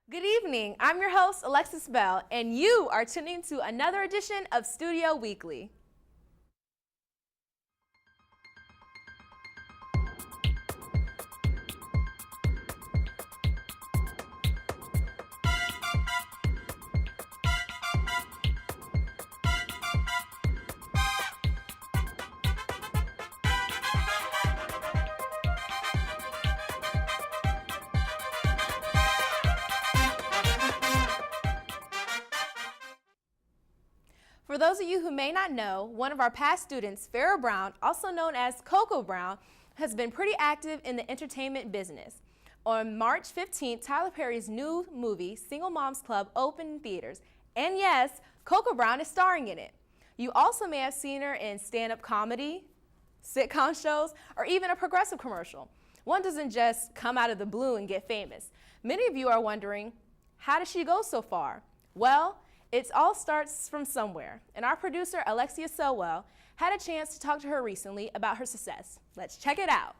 Good evening. I'm your host, Alexia Sowell, and you are tuning to another edition of Studio Weekly. For those of you who may not know, one of our past students, Farrah Brown, also known as Coco Brown, has been pretty active in the entertainment business. On March 15th, Tyler Perry's new movie, Single Moms Club, opened in theaters. And yes, Coco Brown is starring in it. You also may have seen her in stand-up comedy, sitcom shows, or even a progressive commercial. One doesn't just come out of the blue and get famous. Many of you are wondering, how did she go so far? Well, it all starts from somewhere, and our producer, Alexia Sowell, had a chance to talk to her recently about her success. Let's check it out.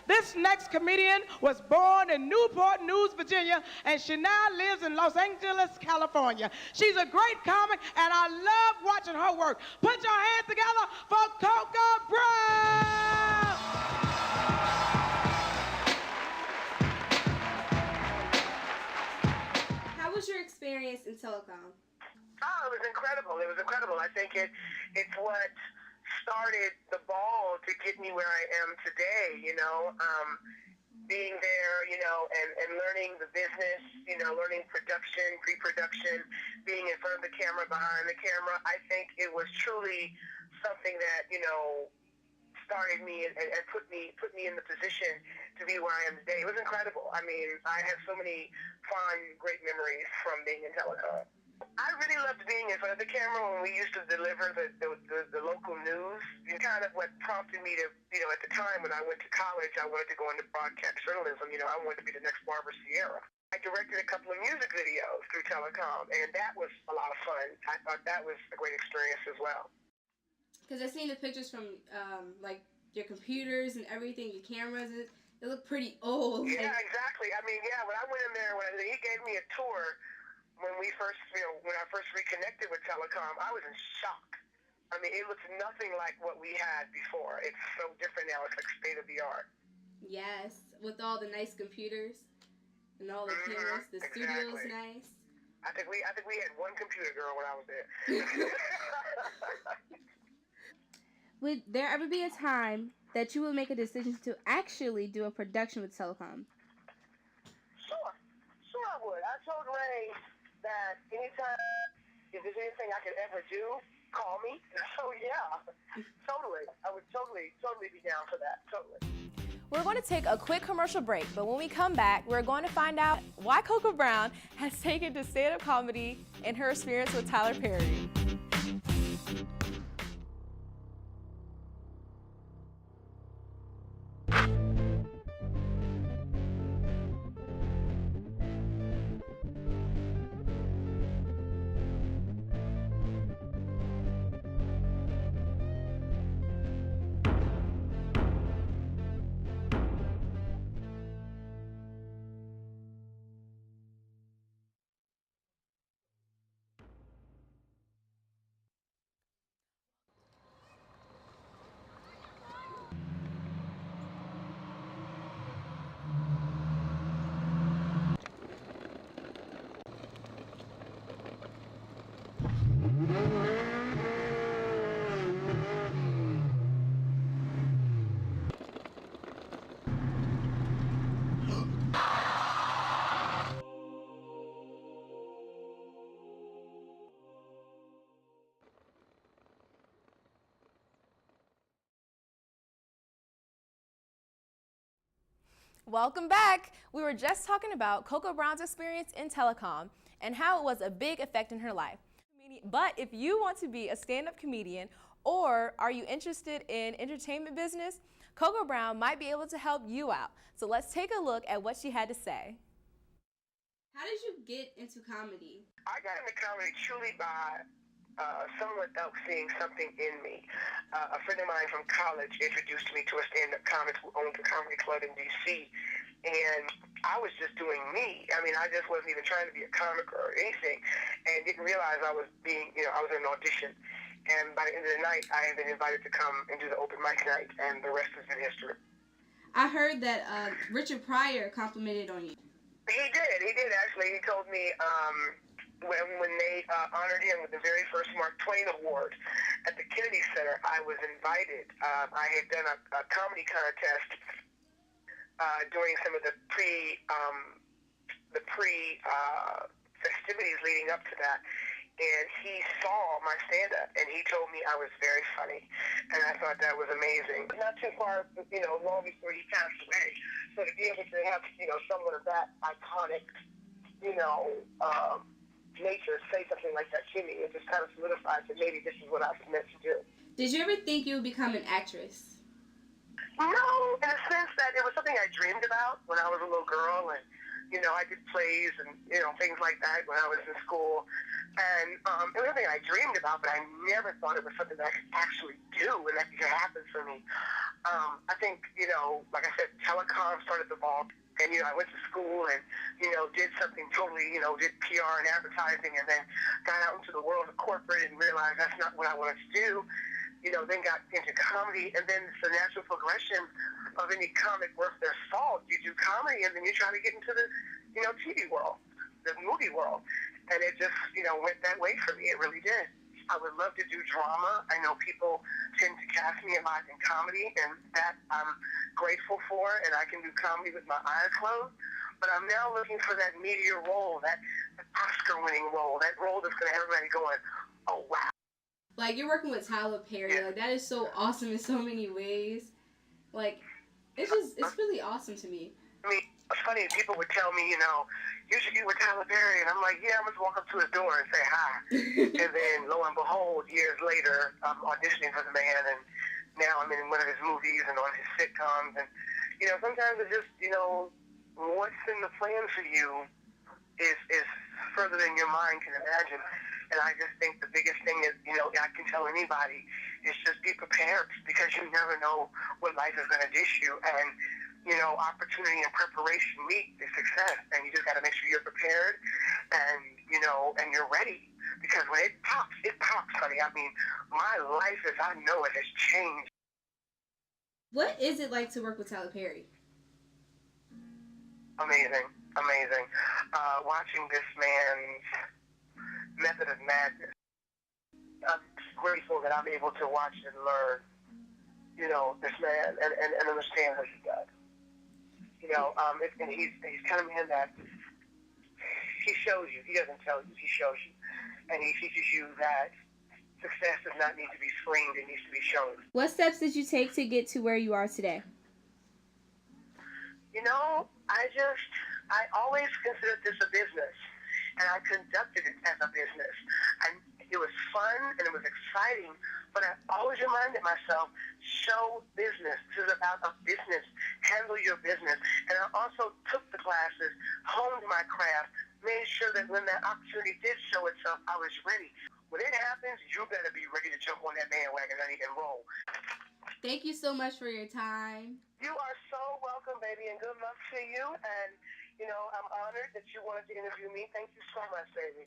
This next comedian was born in Newport News, Virginia, and she now lives in Los Angeles, California. She's a great comic, and I love watching her work. Put your hands together for Coco Brown! How was your experience in telecom? Oh, it was incredible. It was incredible. I think it's what started the ball to get me where I am today, being there, and learning the business, learning production, pre-production, being in front of the camera, behind the camera. I think it was truly something that, started me and put me in the position to be where I am today. It was incredible. I mean, I have so many fond, great memories from being in telecom. I really loved being in front of the camera when we used to deliver the local news. It's kind of what prompted me to, at the time when I went to college, I wanted to go into broadcast journalism. I wanted to be the next Barbara Sierra. I directed a couple of music videos through telecom, and that was a lot of fun. I thought that was a great experience as well. Because I've seen the pictures from like your computers and everything, your cameras. They look pretty old. Yeah, exactly. I mean, when I went in there, when he gave me a tour when I first reconnected with telecom, I was in shock. I mean, it looks nothing like what we had before. It's so different now. It's like state of the art. Yes, with all the nice computers and all the cameras. The studio's nice. I think we had one computer girl when I was there. Would there ever be a time that you would make a decision to actually do a production with telecom? Sure I would. I told Ray that anytime, if there's anything I could ever do, call me. So yeah, totally. I would totally be down for that. Totally. We're going to take a quick commercial break, but when we come back, we're going to find out why Coco Brown has taken to stand-up comedy and her experience with Tyler Perry. Welcome back. We were just talking about Coco Brown's experience in telecom and how it was a big effect in her life. But if you want to be a stand-up comedian or are you interested in entertainment business, Coco Brown might be able to help you out. So let's take a look at what she had to say. How did you get into comedy? I got into comedy truly by someone else seeing something in me. A friend of mine from college introduced me to a stand-up comic who owned a comedy club in D.C., and I was just doing me. I mean, I just wasn't even trying to be a comic or anything, and didn't realize I was being, I was in an audition. And by the end of the night, I had been invited to come and do the open mic night, and the rest has been history. I heard that Richard Pryor complimented on you. He did actually. He told me when they honored him with the very first Mark Twain Award at the Kennedy Center, I was invited. I had done a comedy contest during some of the pre festivities leading up to that, and he saw my stand-up, and he told me I was very funny, and I thought that was amazing. Not too far, long before he passed away, so to be able to have, someone of that iconic, nature say something like that to me, it just kind of solidifies that maybe this is what I was meant to do. Did you ever think you would become an actress? No, in a sense that it was something I dreamed about when I was a little girl, and I did plays and things like that when I was in school, and it was something I dreamed about, but I never thought it was something that I could actually do and that could happen for me. I think like I said, telecom started the ball, and I went to school and did something totally, did PR and advertising, and then got out into the world of corporate and realized that's not what I wanted to do. Then got into comedy, and then it's the natural progression of any comic worth their salt. You do comedy, and then you try to get into the, TV world, the movie world. And it just, went that way for me. It really did. I would love to do drama. I know people tend to cast me a lot in comedy, and that I'm grateful for, and I can do comedy with my eyes closed. But I'm now looking for that meteor role, that Oscar-winning role, that role that's going to have everybody going, oh, wow. Like, you're working with Tyler Perry. Yeah. Like, that is so awesome in so many ways. Like, it's really awesome to me. I mean, it's funny, people would tell me, you should get with Tyler Perry. And I'm like, yeah, I'm going to walk up to his door and say hi. And then, lo and behold, years later, I'm auditioning for the man. And now I'm in one of his movies and on his sitcoms. And, sometimes it's just, what's in the plan for you is further than your mind can imagine. And I just think the biggest thing is, I can tell anybody, is just be prepared, because you never know what life is going to dish you. And, opportunity and preparation meet the success. And you just got to make sure you're prepared and, and you're ready. Because when it pops, honey. I mean, my life as I know it has changed. What is it like to work with Tyler Perry? Amazing. Watching this man's method of madness. I'm grateful that I'm able to watch and learn, this man and understand what he does. And he's kind of a man that he shows you. He doesn't tell you. He shows you. And he teaches you that success does not need to be screamed. It needs to be shown. What steps did you take to get to where you are today? I always considered this a business, and I conducted it as a business. And it was fun, and it was exciting, but I always reminded myself, show business. This is about a business. Handle your business. And I also took the classes, honed my craft, made sure that when that opportunity did show itself, I was ready. When it happens, you better be ready to jump on that bandwagon and roll. Thank you so much for your time. You are so welcome, baby, and good luck to you. And, I'm honored that you wanted to interview me. Thank you so much, baby.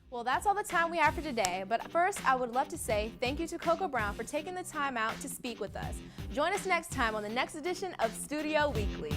Well, that's all the time we have for today. But first, I would love to say thank you to Coco Brown for taking the time out to speak with us. Join us next time on the next edition of Studio Weekly.